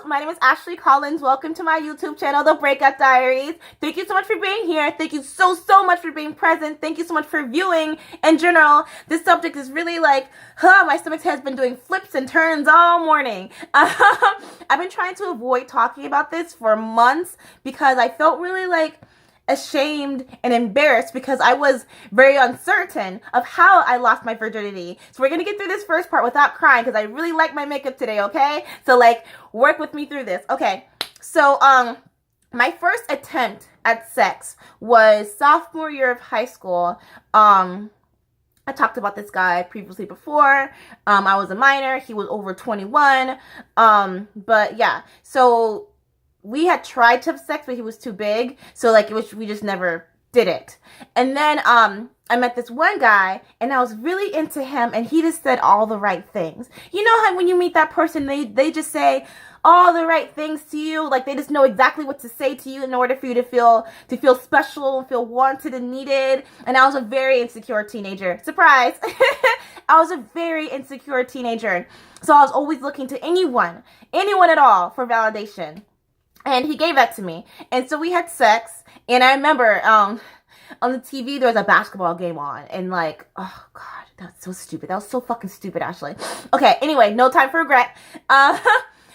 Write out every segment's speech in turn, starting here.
My name is Ashley Collins. Welcome to my YouTube channel, The Breakup Diaries. Thank you so much for being here. Thank you so much for being present. Thank you so much for viewing in general. This subject is really like, my stomach has been doing flips and turns all morning. I've been trying to avoid talking about this for months because I felt really like ashamed and embarrassed because I was very uncertain of how I lost my virginity. So we're gonna get through this first part without crying because I really like my makeup today, okay? So like, work with me through this. Okay, so my first attempt at sex was sophomore year of high school. I talked about this guy previously before. I was a minor, he was over 21. But yeah, so we had tried to have sex, but he was too big. So like we just never did it. And then I met this one guy and I was really into him and he just said all the right things. You know how when you meet that person, they just say all the right things to you. Like they just know exactly what to say to you in order for you to feel special and feel wanted and needed. And I was a very insecure teenager. Surprise. I was a very insecure teenager. So I was always looking to anyone at all for validation. And he gave that to me. And so we had sex. And I remember on the TV, there was a basketball game on. And like, oh, God, that's so stupid. That was so fucking stupid, Ashley. Okay, anyway, no time for regret.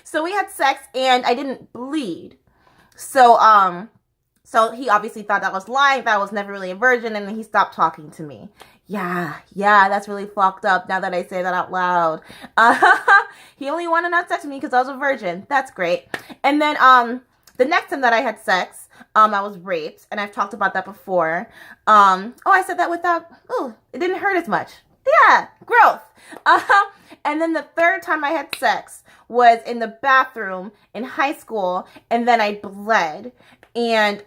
So we had sex and I didn't bleed. So he obviously thought that I was lying, that I was never really a virgin. And then he stopped talking to me. Yeah, that's really fucked up now that I say that out loud. He only wanted to have sex with me because I was a virgin. That's great. And then the next time that I had sex, I was raped, and I've talked about that before. I said that without, it didn't hurt as much. Yeah, growth. And then the third time I had sex was in the bathroom in high school, and then I bled. And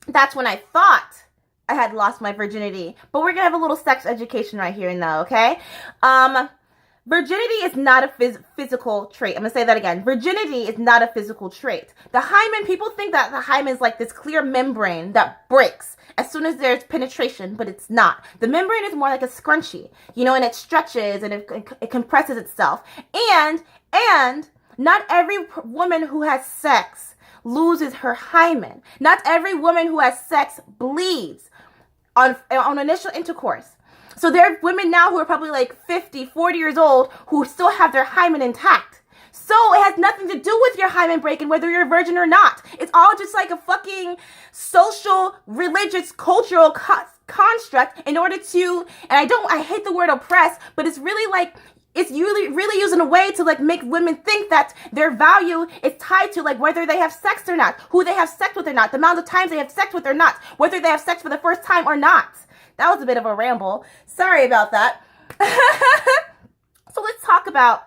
that's when I thought I had lost my virginity. But we're going to have a little sex education right here and now, okay? Virginity is not a physical trait. I'm going to say that again. Virginity is not a physical trait. The hymen, people think that the hymen is like this clear membrane that breaks as soon as there's penetration, but it's not. The membrane is more like a scrunchie, and it stretches and it compresses itself. And not every woman who has sex loses her hymen. Not every woman who has sex bleeds on initial intercourse. So there are women now who are probably like 50, 40 years old who still have their hymen intact. So it has nothing to do with your hymen breaking, whether you're a virgin or not. It's all just like a fucking social, religious, cultural construct in order to, and I hate the word oppress, but it's really like, it's really used in a way to like make women think that their value is tied to like whether they have sex or not, who they have sex with or not, the amount of times they have sex with or not, whether they have sex for the first time or not. That was a bit of a ramble. Sorry about that. So let's talk about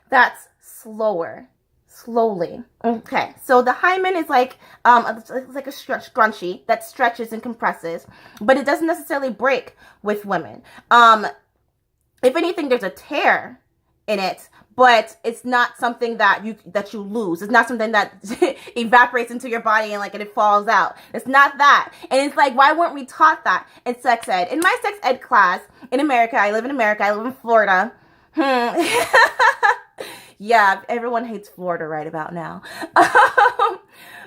that slowly. Okay, so the hymen is like it's like a scrunchie that stretches and compresses, but it doesn't necessarily break with women. If anything, there's a tear in it, but it's not something that you lose. It's not something that evaporates into your body and it falls out. It's not that. And it's like, why weren't we taught that in sex ed? In my sex ed class in America, I live in Florida. Yeah, everyone hates Florida right about now.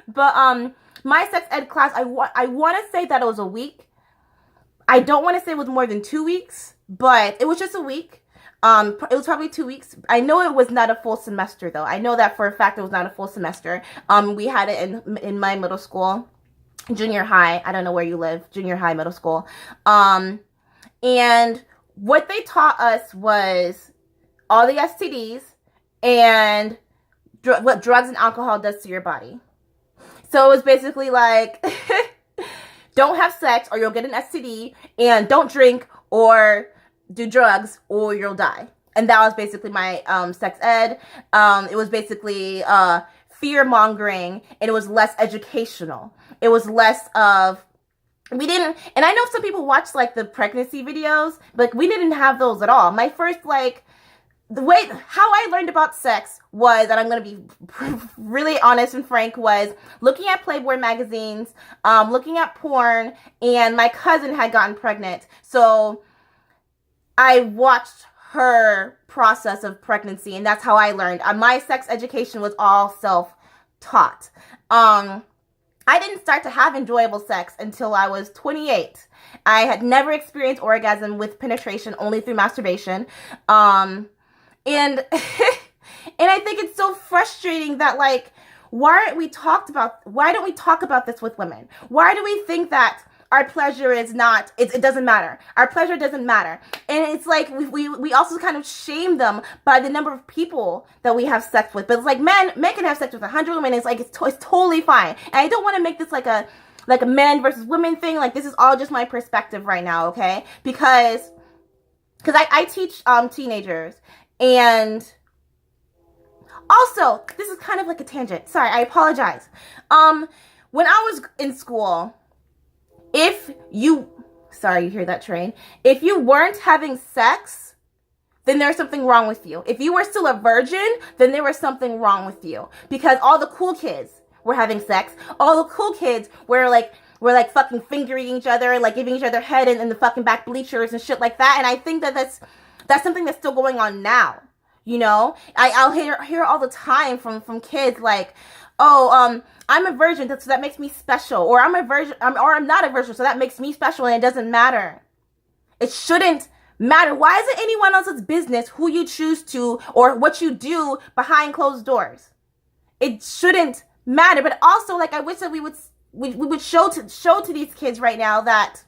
But my sex ed class, I want to say that it was a week. I don't want to say it was more than 2 weeks, but it was just a week. It was probably 2 weeks. I know it was not a full semester though. I know that for a fact it was not a full semester. We had it in my middle school, junior high. I don't know where you live, junior high, middle school. And what they taught us was all the STDs and what drugs and alcohol does to your body. So it was basically like, don't have sex or you'll get an STD, and don't drink or do drugs or you'll die. And that was basically my sex ed. It was basically fear mongering, and it was less educational. It was less of, and I know some people watch like the pregnancy videos, but we didn't have those at all. My first how I learned about sex was, and I'm going to be really honest and frank, was looking at Playboy magazines, looking at porn, and my cousin had gotten pregnant. So I watched her process of pregnancy, and that's how I learned. My sex education was all self-taught. I didn't start to have enjoyable sex until I was 28. I had never experienced orgasm with penetration, only through masturbation. And and I think it's so frustrating that, like, why don't we talk about this with women? Why do we think that our pleasure is not, it doesn't matter. Our pleasure doesn't matter. And it's like, we also kind of shame them by the number of people that we have sex with. But it's like, men can have sex with 100 women. It's like, it's totally fine. And I don't want to make this like a men versus women thing. Like, this is all just my perspective right now, okay? Because I teach teenagers. And also, this is kind of like a tangent. Sorry, I apologize. When I was in school, you hear that train? If you weren't having sex, then there's something wrong with you. If you were still a virgin, then there was something wrong with you. Because all the cool kids were having sex. All the cool kids were like fucking fingering each other, like giving each other head in the fucking back bleachers and shit like that. And I think that that's something that's still going on now. You know? I'll hear all the time from kids like, oh, I'm a virgin, so that makes me special. Or I'm a virgin, or I'm not a virgin, so that makes me special, and it doesn't matter. It shouldn't matter. Why is it anyone else's business who you choose to or what you do behind closed doors? It shouldn't matter. But also, like, I wish that we would show to these kids right now that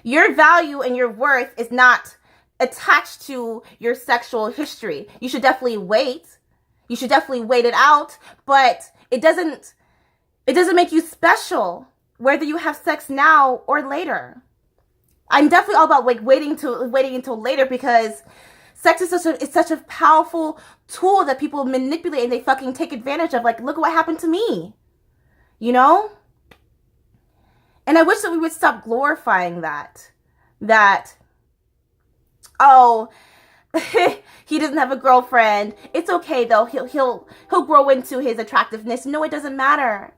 your value and your worth is not attached to your sexual history. You should definitely wait. You should definitely wait it out, but it doesn't make you special whether you have sex now or later. I'm definitely all about like waiting until later, because sex is such a powerful tool that people manipulate and they fucking take advantage of. Like, look at what happened to me. You know? And I wish that we would stop glorifying that. Oh, he doesn't have a girlfriend. It's okay though. He'll grow into his attractiveness. No, it doesn't matter.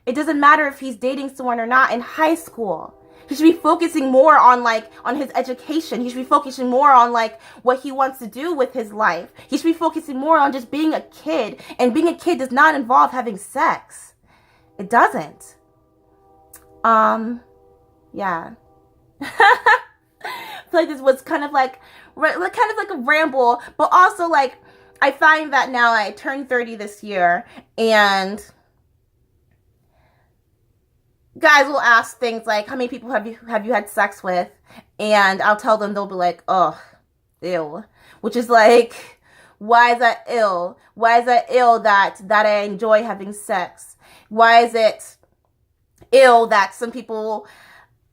It doesn't matter if he's dating someone or not in high school. He should be focusing more on his education. He should be focusing more on like what he wants to do with his life. He should be focusing more on just being a kid. And being a kid does not involve having sex. It doesn't. Yeah. I feel like this was kind of like a ramble, but also like I find that now I turned 30 this year, and guys will ask things like, how many people have you had sex with? And I'll tell them, they'll be like, oh, ew. Which is like, why is that ill? Why is that ill that I enjoy having sex? Why is it ill that some people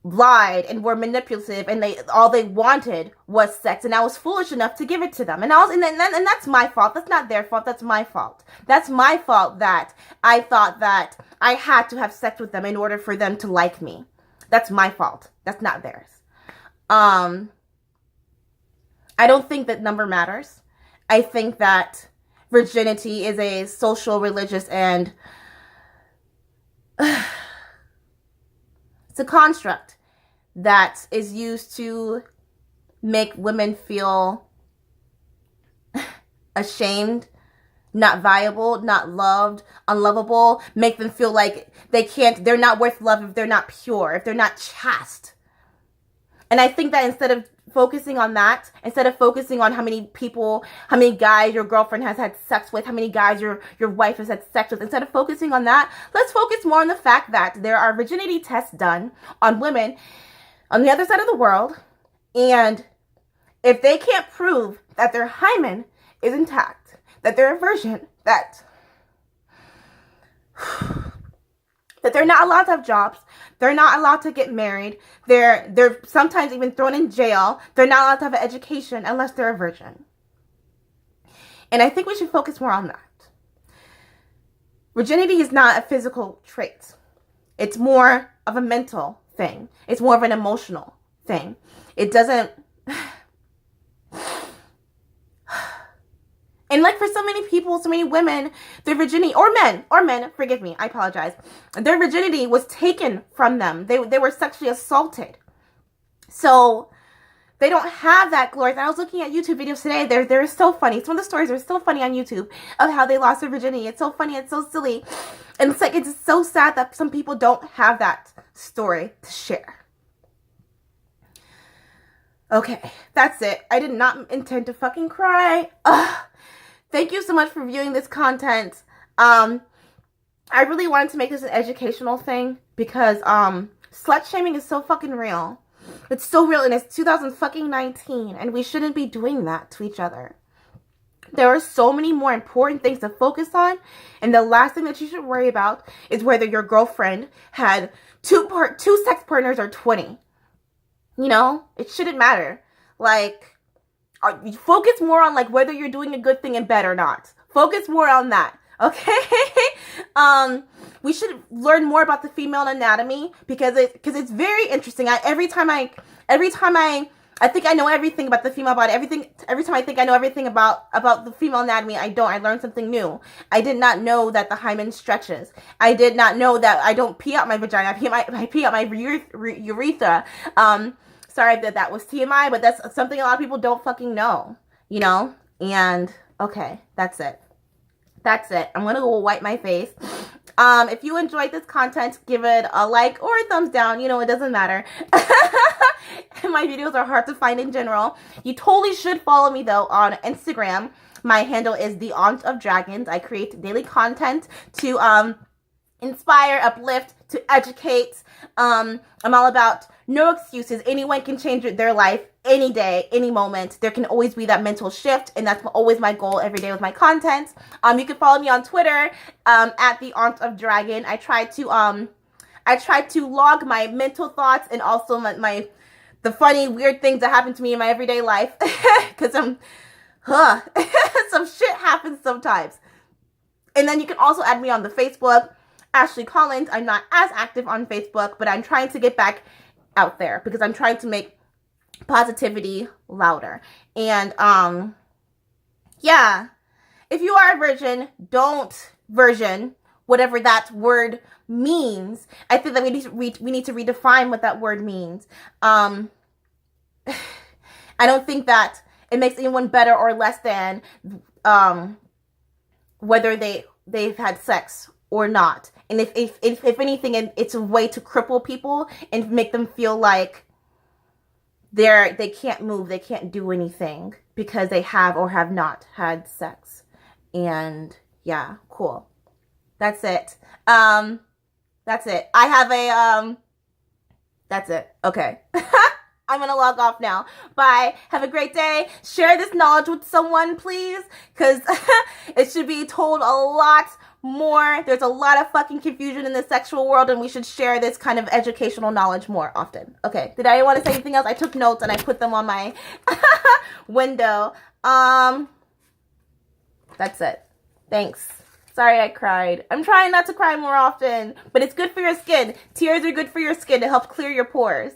lied and were manipulative and all they wanted was sex, and I was foolish enough to give it to them, and that's my fault. That's not their fault. That's my fault. That's my fault that I thought that I had to have sex with them in order for them to like me. That's my fault. That's not theirs. I don't think that number matters. I think that virginity is a social, religious, and it's a construct that is used to make women feel ashamed, not viable, not loved, unlovable, make them feel like they're not worth love if they're not pure, if they're not chaste. And I think that instead of focusing on that, instead of focusing on how many guys your girlfriend has had sex with, how many guys your wife has had sex with, instead of focusing on that, let's focus more on the fact that there are virginity tests done on women on the other side of the world, and if they can't prove that their hymen is intact, that they're a virgin, that they're not allowed to have jobs, they're not allowed to get married, they're sometimes even thrown in jail, they're not allowed to have an education unless they're a virgin. And I think we should focus more on that. Virginity is not a physical trait. It's more of a mental thing. It's more of an emotional thing. It doesn't... And like for so many people, so many women, their virginity, or men, forgive me, I apologize. Their virginity was taken from them. They were sexually assaulted. So They don't have that glory. And I was looking at YouTube videos today. They're so funny. Some of the stories are still funny on YouTube of how they lost their virginity. It's so funny. It's so silly. And it's like, it's so sad that some people don't have that story to share. Okay, that's it. I did not intend to fucking cry. Ugh. Thank you so much for viewing this content. I really wanted to make this an educational thing because slut shaming is so fucking real. It's so real, and it's 2019, and we shouldn't be doing that to each other. There are so many more important things to focus on, and the last thing that you should worry about is whether your girlfriend had two sex partners or 20. You know, it shouldn't matter. Like, focus more on like whether you're doing a good thing in bed or not. Focus more on that. Okay. We should learn more about the female anatomy because it's very interesting. Every time I think I know everything about the female body. Every time I think I know everything about the female anatomy, I don't. I learn something new. I did not know that the hymen stretches. I did not know that I don't pee out my vagina. I pee out my urethra. Sorry that was TMI, but that's something a lot of people don't fucking know. You know? And okay, that's it. That's it. I'm gonna go wipe my face. If you enjoyed this content, give it a like or a thumbs down. You know, it doesn't matter. My videos are hard to find in general. You totally should follow me, though, on Instagram. My handle is the Aunt of Dragons. I create daily content to inspire, uplift, to educate. I'm all about no excuses. Anyone can change their life any day, any moment. There can always be that mental shift, and that's always my goal every day with my content. You can follow me on Twitter at the Aunt of Dragon. I try to log my mental thoughts and also the funny, weird things that happen to me in my everyday life because some shit happens sometimes. And then you can also add me on the Facebook, Ashley Collins. I'm not as active on Facebook, but I'm trying to get back out there because I'm trying to make positivity louder. And yeah, if you are a virgin, don't virgin, whatever that word means. I think that we need to redefine what that word means. I don't think that it makes anyone better or less than whether they've had sex or not. And if anything, it's a way to cripple people and make them feel like they can't move, they can't do anything because they have or have not had sex. And yeah, cool. That's it. That's it. I have a that's it. Okay. I'm gonna log off now. Bye. Have a great day. Share this knowledge with someone, please, because it should be told a lot more. There's a lot of fucking confusion in the sexual world, and we should share this kind of educational knowledge more often. Okay. Did I want to say anything else? I took notes and I put them on my window. That's it. Thanks. Sorry I cried. I'm trying not to cry more often, but it's good for your skin. Tears are good for your skin to help clear your pores.